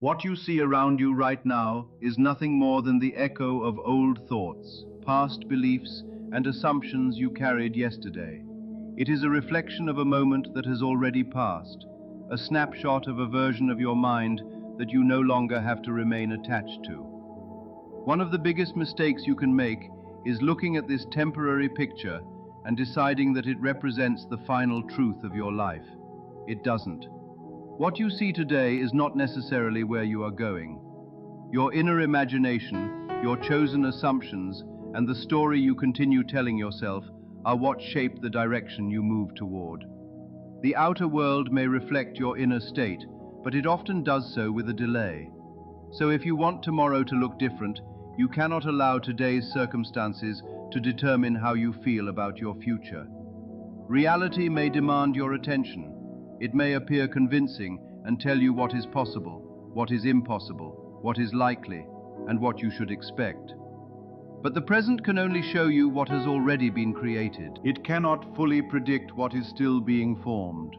What you see around you right now is nothing more than the echo of old thoughts, past beliefs, and assumptions you carried yesterday. It is a reflection of a moment that has already passed, a snapshot of a version of your mind that you no longer have to remain attached to. One of the biggest mistakes you can make is looking at this temporary picture and deciding that it represents the final truth of your life. It doesn't. What you see today is not necessarily where you are going. Your inner imagination, your chosen assumptions, and the story you continue telling yourself are what shape the direction you move toward. The outer world may reflect your inner state, but it often does so with a delay. So if you want tomorrow to look different, you cannot allow today's circumstances to determine how you feel about your future. Reality may demand your attention. It may appear convincing and tell you what is possible, what is impossible, what is likely, and what you should expect. But the present can only show you what has already been created. It cannot fully predict what is still being formed.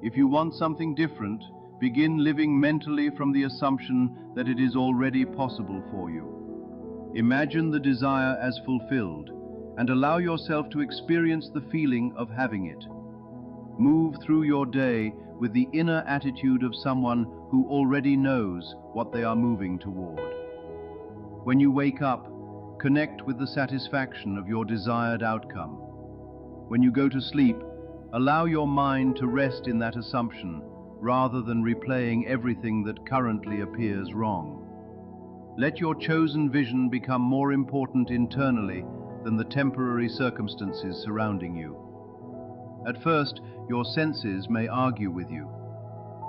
If you want something different, begin living mentally from the assumption that it is already possible for you. Imagine the desire as fulfilled, and allow yourself to experience the feeling of having it. Move through your day with the inner attitude of someone who already knows what they are moving toward. When you wake up, connect with the satisfaction of your desired outcome. When you go to sleep, allow your mind to rest in that assumption rather than replaying everything that currently appears wrong. Let your chosen vision become more important internally than the temporary circumstances surrounding you. At first, your senses may argue with you.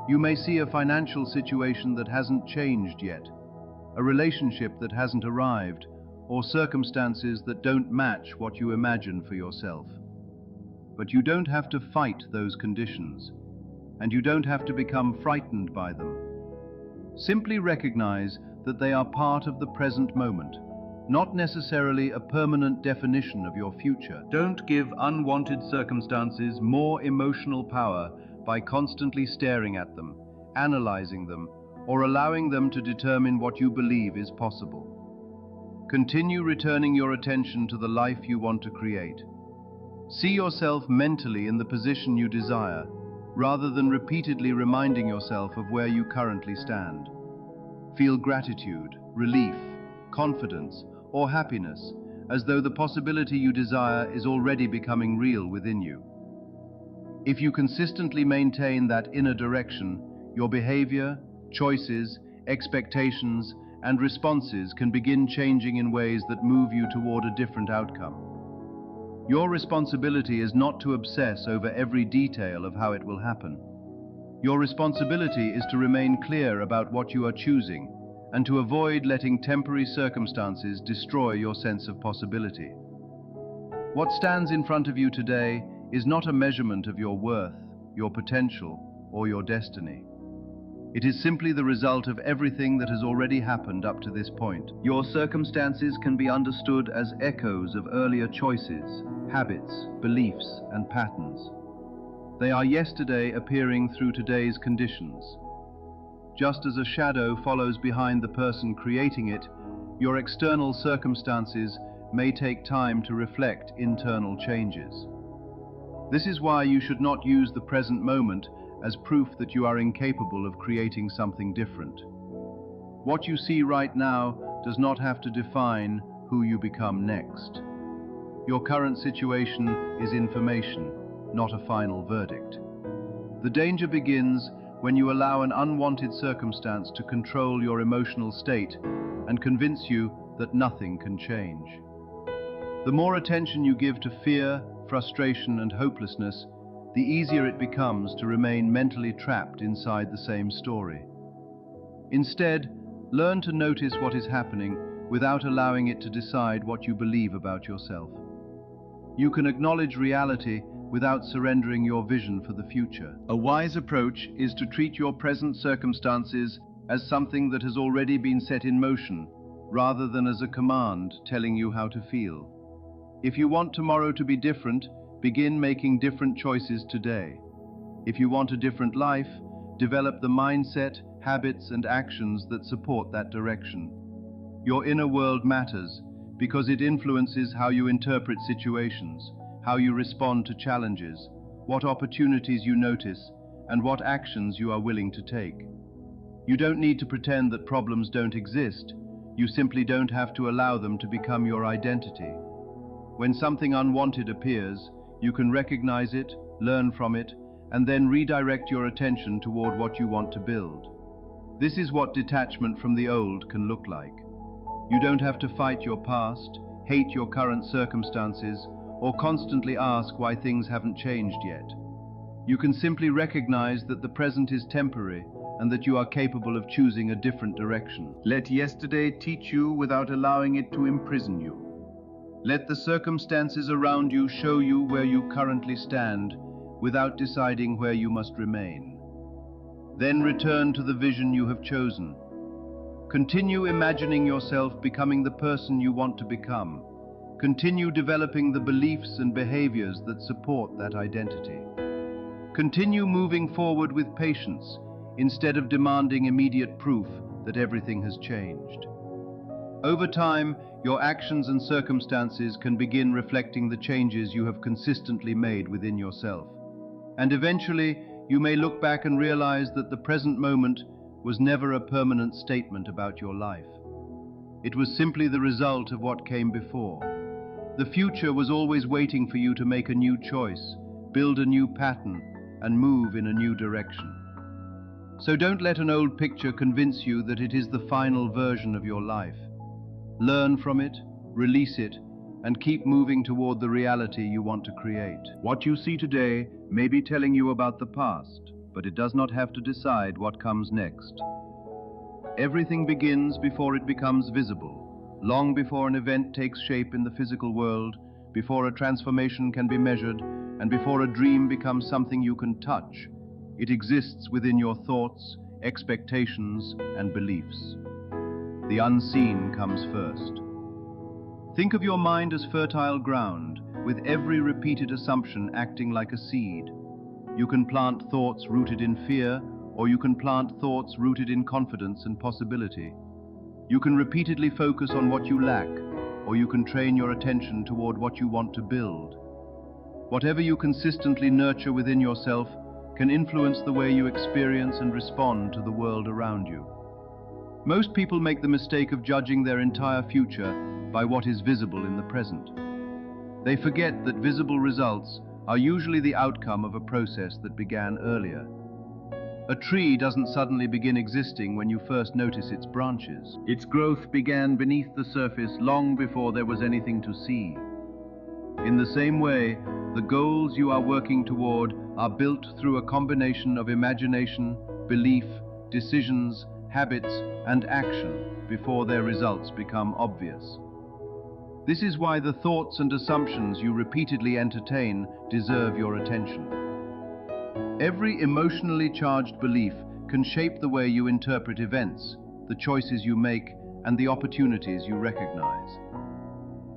You may see a financial situation that hasn't changed yet, a relationship that hasn't arrived, or circumstances that don't match what you imagine for yourself. But you don't have to fight those conditions, and you don't have to become frightened by them. Simply recognize that they are part of the present moment, not necessarily a permanent definition of your future. Don't give unwanted circumstances more emotional power by constantly staring at them, analyzing them, or allowing them to determine what you believe is possible. Continue returning your attention to the life you want to create. See yourself mentally in the position you desire, rather than repeatedly reminding yourself of where you currently stand. Feel gratitude, relief, confidence, or happiness, as though the possibility you desire is already becoming real within you. If you consistently maintain that inner direction, your behavior, choices, expectations, and responses can begin changing in ways that move you toward a different outcome. Your responsibility is not to obsess over every detail of how it will happen. Your responsibility is to remain clear about what you are choosing, and to avoid letting temporary circumstances destroy your sense of possibility. What stands in front of you today is not a measurement of your worth, your potential, or your destiny. It is simply the result of everything that has already happened up to this point. Your circumstances can be understood as echoes of earlier choices, habits, beliefs, and patterns. They are yesterday appearing through today's conditions. Just as a shadow follows behind the person creating it, your external circumstances may take time to reflect internal changes. This is why you should not use the present moment as proof that you are incapable of creating something different. What you see right now does not have to define who you become next. Your current situation is information, not a final verdict. The danger begins when you allow an unwanted circumstance to control your emotional state and convince you that nothing can change. The more attention you give to fear, frustration, and hopelessness, the easier it becomes to remain mentally trapped inside the same story. Instead, learn to notice what is happening without allowing it to decide what you believe about yourself. You can acknowledge reality without surrendering your vision for the future. A wise approach is to treat your present circumstances as something that has already been set in motion, rather than as a command telling you how to feel. If you want tomorrow to be different, begin making different choices today. If you want a different life, develop the mindset, habits, and actions that support that direction. Your inner world matters because it influences how you interpret situations, how you respond to challenges, what opportunities you notice, and what actions you are willing to take. You don't need to pretend that problems don't exist. You simply don't have to allow them to become your identity. When something unwanted appears, you can recognize it, learn from it, and then redirect your attention toward what you want to build. This is what detachment from the old can look like. You don't have to fight your past, hate your current circumstances, or constantly ask why things haven't changed yet. You can simply recognize that the present is temporary and that you are capable of choosing a different direction. Let yesterday teach you without allowing it to imprison you. Let the circumstances around you show you where you currently stand without deciding where you must remain. Then return to the vision you have chosen. Continue imagining yourself becoming the person you want to become. Continue developing the beliefs and behaviors that support that identity. Continue moving forward with patience instead of demanding immediate proof that everything has changed. Over time, your actions and circumstances can begin reflecting the changes you have consistently made within yourself. And eventually, you may look back and realize that the present moment was never a permanent statement about your life. It was simply the result of what came before. The future was always waiting for you to make a new choice, build a new pattern, and move in a new direction. So don't let an old picture convince you that it is the final version of your life. Learn from it, release it, and keep moving toward the reality you want to create. What you see today may be telling you about the past, but it does not have to decide what comes next. Everything begins before it becomes visible, long before an event takes shape in the physical world, before a transformation can be measured, and before a dream becomes something you can touch. It exists within your thoughts, expectations, and beliefs. The unseen comes first. Think of your mind as fertile ground, with every repeated assumption acting like a seed. You can plant thoughts rooted in fear, or you can plant thoughts rooted in confidence and possibility. You can repeatedly focus on what you lack, or you can train your attention toward what you want to build. Whatever you consistently nurture within yourself can influence the way you experience and respond to the world around you. Most people make the mistake of judging their entire future by what is visible in the present. They forget that visible results are usually the outcome of a process that began earlier. A tree doesn't suddenly begin existing when you first notice its branches. Its growth began beneath the surface long before there was anything to see. In the same way, the goals you are working toward are built through a combination of imagination, belief, decisions, habits, and action before their results become obvious. This is why the thoughts and assumptions you repeatedly entertain deserve your attention. Every emotionally charged belief can shape the way you interpret events, the choices you make, and the opportunities you recognize.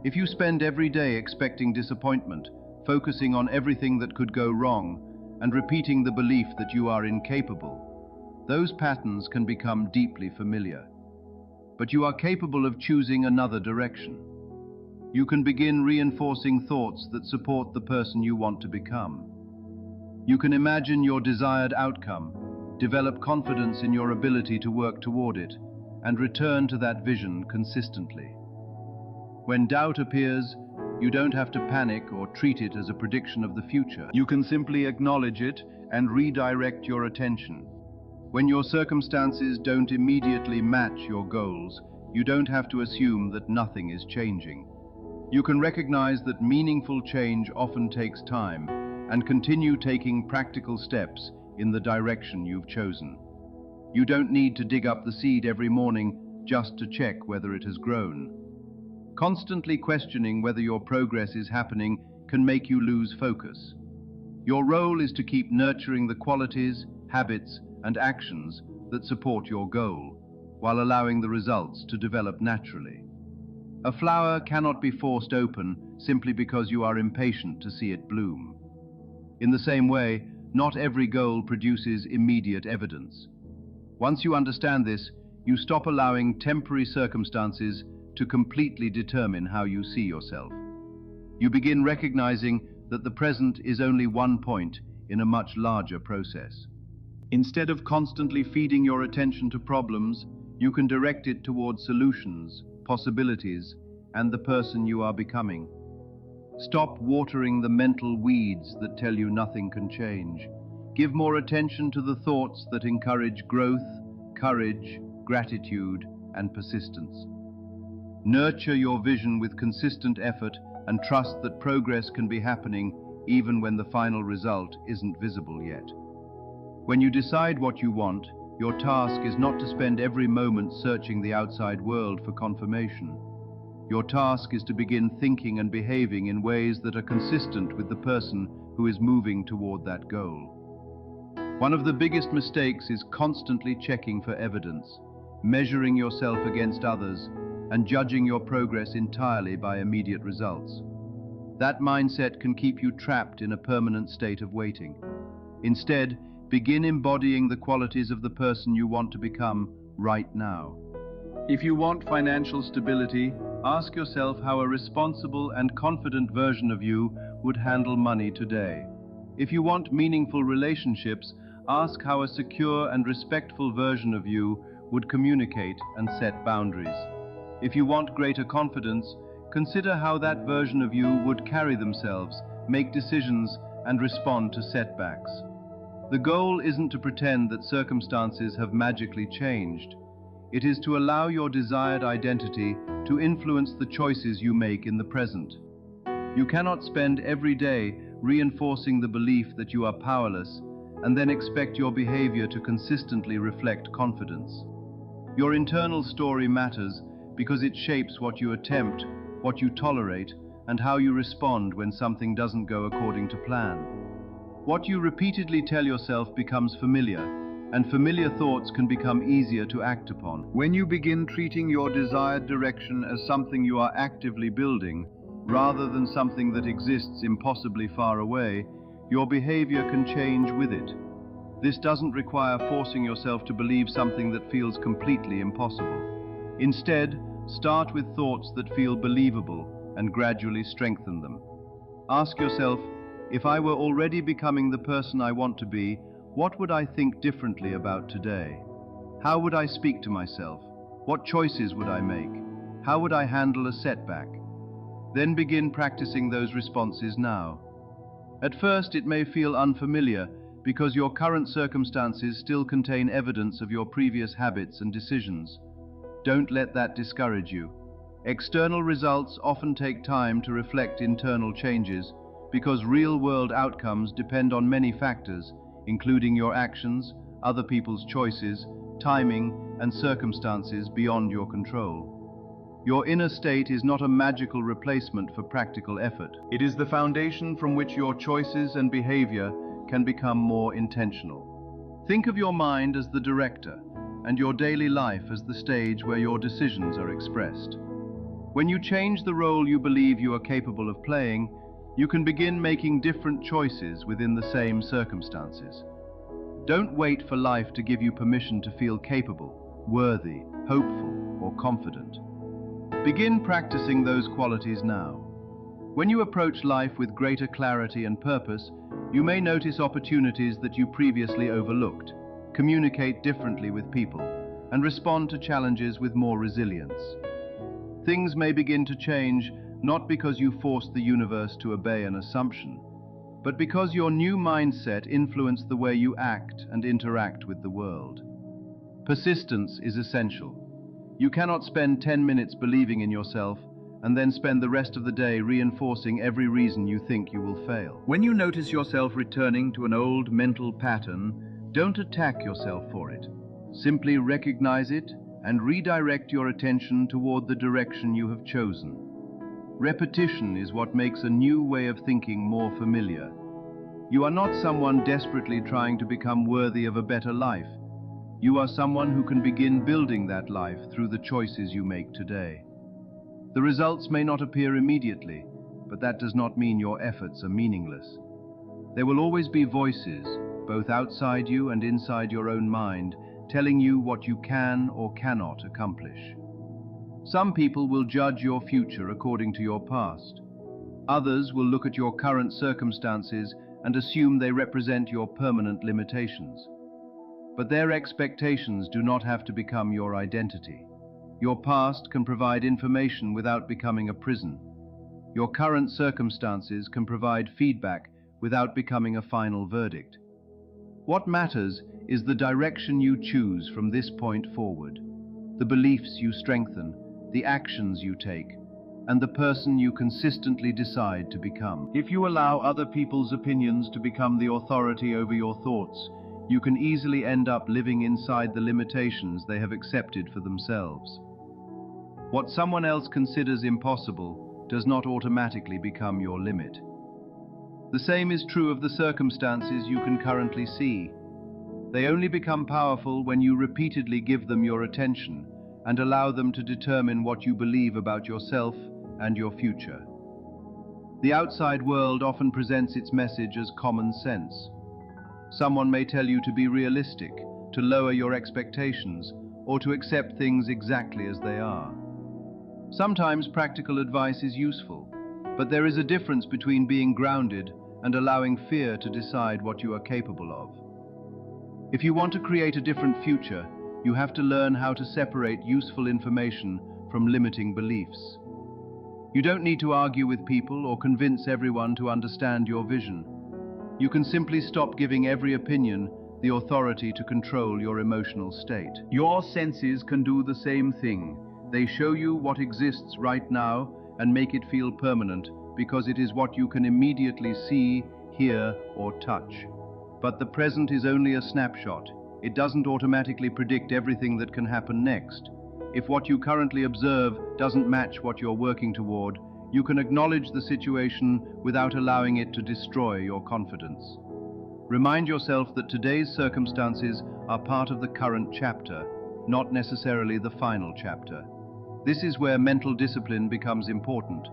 If you spend every day expecting disappointment, focusing on everything that could go wrong, and repeating the belief that you are incapable, those patterns can become deeply familiar. But you are capable of choosing another direction. You can begin reinforcing thoughts that support the person you want to become. You can imagine your desired outcome, develop confidence in your ability to work toward it, and return to that vision consistently. When doubt appears, you don't have to panic or treat it as a prediction of the future. You can simply acknowledge it and redirect your attention. When your circumstances don't immediately match your goals, you don't have to assume that nothing is changing. You can recognize that meaningful change often takes time and continue taking practical steps in the direction you've chosen. You don't need to dig up the seed every morning just to check whether it has grown. Constantly questioning whether your progress is happening can make you lose focus. Your role is to keep nurturing the qualities, habits, and actions that support your goal, while allowing the results to develop naturally. A flower cannot be forced open simply because you are impatient to see it bloom. In the same way, not every goal produces immediate evidence. Once you understand this, you stop allowing temporary circumstances to completely determine how you see yourself. You begin recognizing that the present is only one point in a much larger process. Instead of constantly feeding your attention to problems, you can direct it towards solutions, possibilities, and the person you are becoming. Stop watering the mental weeds that tell you nothing can change. Give more attention to the thoughts that encourage growth, courage, gratitude, and persistence. Nurture your vision with consistent effort and trust that progress can be happening even when the final result isn't visible yet. When you decide what you want, your task is not to spend every moment searching the outside world for confirmation. Your task is to begin thinking and behaving in ways that are consistent with the person who is moving toward that goal. One of the biggest mistakes is constantly checking for evidence, measuring yourself against others, and judging your progress entirely by immediate results. That mindset can keep you trapped in a permanent state of waiting. Instead, begin embodying the qualities of the person you want to become right now. If you want financial stability, ask yourself how a responsible and confident version of you would handle money today. If you want meaningful relationships, ask how a secure and respectful version of you would communicate and set boundaries. If you want greater confidence, consider how that version of you would carry themselves, make decisions, and respond to setbacks. The goal isn't to pretend that circumstances have magically changed. It is to allow your desired identity to influence the choices you make in the present. You cannot spend every day reinforcing the belief that you are powerless and then expect your behavior to consistently reflect confidence. Your internal story matters because it shapes what you attempt, what you tolerate, and how you respond when something doesn't go according to plan. What you repeatedly tell yourself becomes familiar, and familiar thoughts can become easier to act upon. When you begin treating your desired direction as something you are actively building, rather than something that exists impossibly far away, your behavior can change with it. This doesn't require forcing yourself to believe something that feels completely impossible. Instead, start with thoughts that feel believable and gradually strengthen them. Ask yourself, if I were already becoming the person I want to be, what would I think differently about today? How would I speak to myself? What choices would I make? How would I handle a setback? Then begin practicing those responses now. At first, it may feel unfamiliar because your current circumstances still contain evidence of your previous habits and decisions. Don't let that discourage you. External results often take time to reflect internal changes because real-world outcomes depend on many factors, including your actions, other people's choices, timing, and circumstances beyond your control. Your inner state is not a magical replacement for practical effort. It is the foundation from which your choices and behavior can become more intentional. Think of your mind as the director and your daily life as the stage where your decisions are expressed. When you change the role you believe you are capable of playing, you can begin making different choices within the same circumstances. Don't wait for life to give you permission to feel capable, worthy, hopeful, or confident. Begin practicing those qualities now. When you approach life with greater clarity and purpose, you may notice opportunities that you previously overlooked, communicate differently with people, and respond to challenges with more resilience. Things may begin to change not because you forced the universe to obey an assumption, but because your new mindset influenced the way you act and interact with the world. Persistence is essential. You cannot spend 10 minutes believing in yourself and then spend the rest of the day reinforcing every reason you think you will fail. When you notice yourself returning to an old mental pattern, don't attack yourself for it. Simply recognize it and redirect your attention toward the direction you have chosen. Repetition is what makes a new way of thinking more familiar. You are not someone desperately trying to become worthy of a better life. You are someone who can begin building that life through the choices you make today. The results may not appear immediately, but that does not mean your efforts are meaningless. There will always be voices, both outside you and inside your own mind, telling you what you can or cannot accomplish. Some people will judge your future according to your past. Others will look at your current circumstances and assume they represent your permanent limitations. But their expectations do not have to become your identity. Your past can provide information without becoming a prison. Your current circumstances can provide feedback without becoming a final verdict. What matters is the direction you choose from this point forward, the beliefs you strengthen, the actions you take, and the person you consistently decide to become. If you allow other people's opinions to become the authority over your thoughts, you can easily end up living inside the limitations they have accepted for themselves. What someone else considers impossible does not automatically become your limit. The same is true of the circumstances you can currently see. They only become powerful when you repeatedly give them your attention and allow them to determine what you believe about yourself and your future. The outside world often presents its message as common sense. Someone may tell you to be realistic, to lower your expectations, or to accept things exactly as they are. Sometimes practical advice is useful, but there is a difference between being grounded and allowing fear to decide what you are capable of. If you want to create a different future, you have to learn how to separate useful information from limiting beliefs. You don't need to argue with people or convince everyone to understand your vision. You can simply stop giving every opinion the authority to control your emotional state. Your senses can do the same thing. They show you what exists right now and make it feel permanent because it is what you can immediately see, hear, or touch. But the present is only a snapshot. It doesn't automatically predict everything that can happen next. If what you currently observe doesn't match what you're working toward, you can acknowledge the situation without allowing it to destroy your confidence. Remind yourself that today's circumstances are part of the current chapter, not necessarily the final chapter. This is where mental discipline becomes important.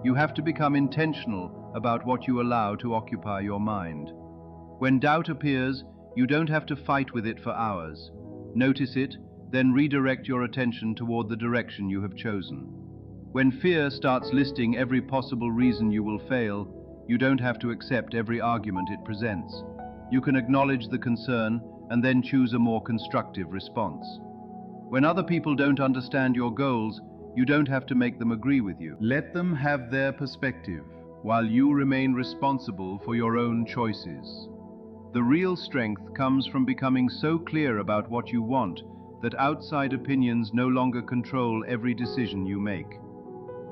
You have to become intentional about what you allow to occupy your mind. When doubt appears, you don't have to fight with it for hours. Notice it, then redirect your attention toward the direction you have chosen. When fear starts listing every possible reason you will fail, you don't have to accept every argument it presents. You can acknowledge the concern and then choose a more constructive response. When other people don't understand your goals, you don't have to make them agree with you. Let them have their perspective, while you remain responsible for your own choices. The real strength comes from becoming so clear about what you want that outside opinions no longer control every decision you make.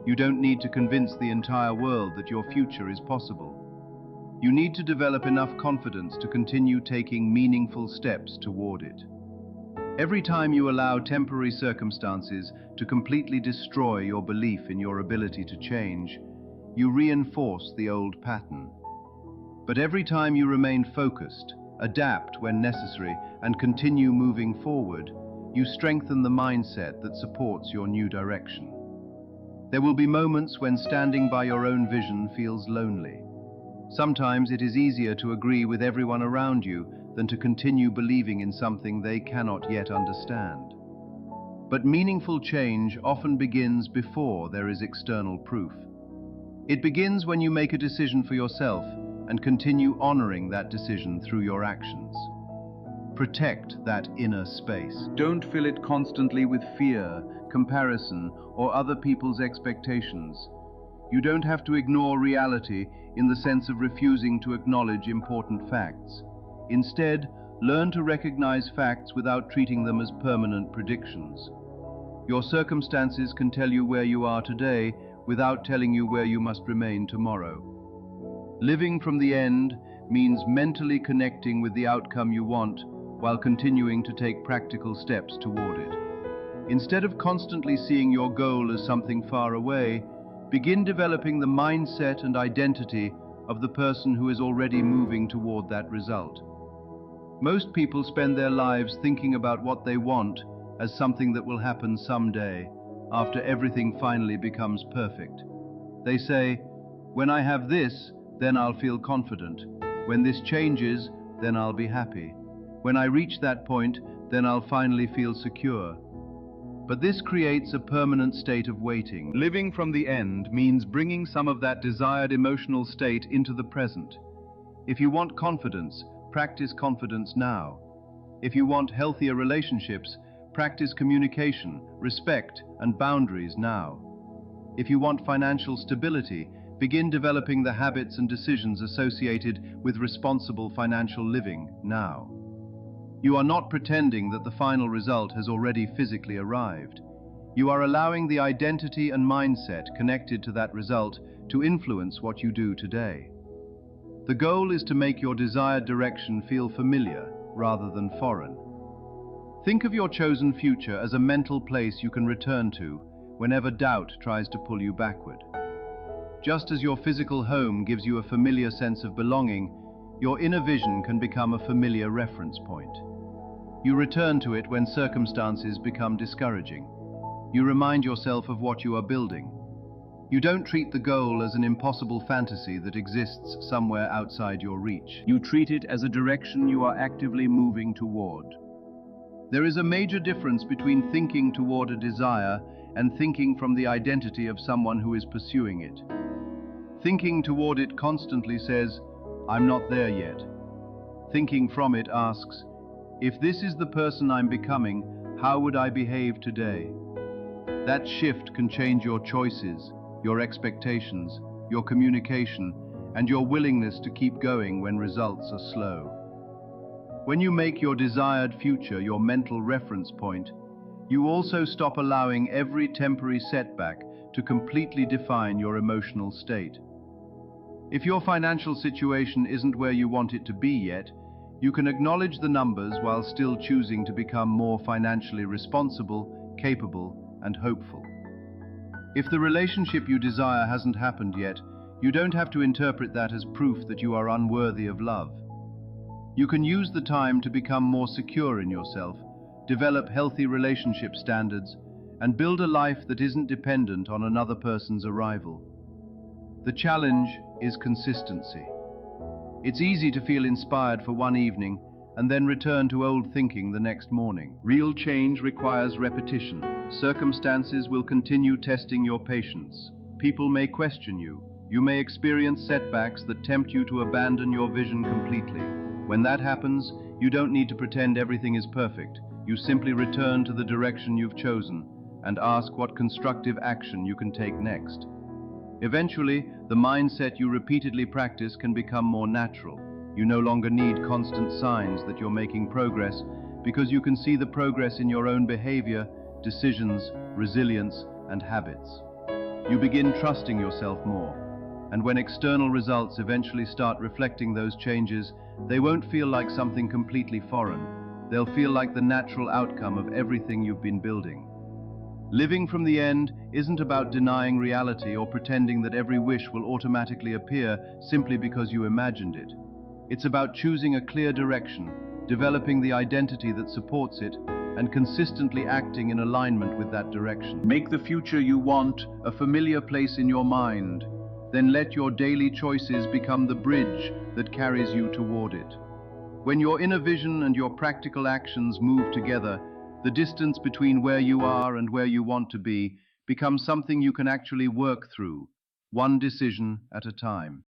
You don't need to convince the entire world that your future is possible. You need to develop enough confidence to continue taking meaningful steps toward it. Every time you allow temporary circumstances to completely destroy your belief in your ability to change, you reinforce the old pattern. But every time you remain focused, adapt when necessary, and continue moving forward, you strengthen the mindset that supports your new direction. There will be moments when standing by your own vision feels lonely. Sometimes it is easier to agree with everyone around you than to continue believing in something they cannot yet understand. But meaningful change often begins before there is external proof. It begins when you make a decision for yourself and continue honoring that decision through your actions. Protect that inner space. Don't fill it constantly with fear, comparison, or other people's expectations. You don't have to ignore reality in the sense of refusing to acknowledge important facts. Instead, learn to recognize facts without treating them as permanent predictions. Your circumstances can tell you where you are today without telling you where you must remain tomorrow. Living from the end means mentally connecting with the outcome you want while continuing to take practical steps toward it. Instead of constantly seeing your goal as something far away, begin developing the mindset and identity of the person who is already moving toward that result. Most people spend their lives thinking about what they want as something that will happen someday, after everything finally becomes perfect. They say, "When I have this, then I'll feel confident. When this changes, then I'll be happy. When I reach that point, then I'll finally feel secure. But this creates a permanent state of waiting. Living from the end means bringing some of that desired emotional state into the present. If you want confidence, practice confidence now. If you want healthier relationships, practice communication, respect, and boundaries now. If you want financial stability, begin developing the habits and decisions associated with responsible financial living now. You are not pretending that the final result has already physically arrived. You are allowing the identity and mindset connected to that result to influence what you do today. The goal is to make your desired direction feel familiar rather than foreign. Think of your chosen future as a mental place you can return to whenever doubt tries to pull you backward. Just as your physical home gives you a familiar sense of belonging, your inner vision can become a familiar reference point. You return to it when circumstances become discouraging. You remind yourself of what you are building. You don't treat the goal as an impossible fantasy that exists somewhere outside your reach. You treat it as a direction you are actively moving toward. There is a major difference between thinking toward a desire and thinking from the identity of someone who is pursuing it. Thinking toward it constantly says, "I'm not there yet." Thinking from it asks, "If this is the person I'm becoming, how would I behave today?" That shift can change your choices, your expectations, your communication, and your willingness to keep going when results are slow. When you make your desired future your mental reference point, you also stop allowing every temporary setback to completely define your emotional state. If your financial situation isn't where you want it to be yet, you can acknowledge the numbers while still choosing to become more financially responsible, capable, and hopeful. If the relationship you desire hasn't happened yet, you don't have to interpret that as proof that you are unworthy of love. You can use the time to become more secure in yourself, develop healthy relationship standards, and build a life that isn't dependent on another person's arrival. The challenge is consistency. It's easy to feel inspired for one evening and then return to old thinking the next morning. Real change requires repetition. Circumstances will continue testing your patience. People may question you. You may experience setbacks that tempt you to abandon your vision completely. When that happens, you don't need to pretend everything is perfect. You simply return to the direction you've chosen and ask what constructive action you can take next. Eventually, the mindset you repeatedly practice can become more natural. You no longer need constant signs that you're making progress because you can see the progress in your own behavior, decisions, resilience, and habits. You begin trusting yourself more, and when external results eventually start reflecting those changes, they won't feel like something completely foreign. They'll feel like the natural outcome of everything you've been building. Living from the end isn't about denying reality or pretending that every wish will automatically appear simply because you imagined it. It's about choosing a clear direction, developing the identity that supports it, and consistently acting in alignment with that direction. Make the future you want a familiar place in your mind, then let your daily choices become the bridge that carries you toward it. When your inner vision and your practical actions move together, the distance between where you are and where you want to be becomes something you can actually work through, one decision at a time.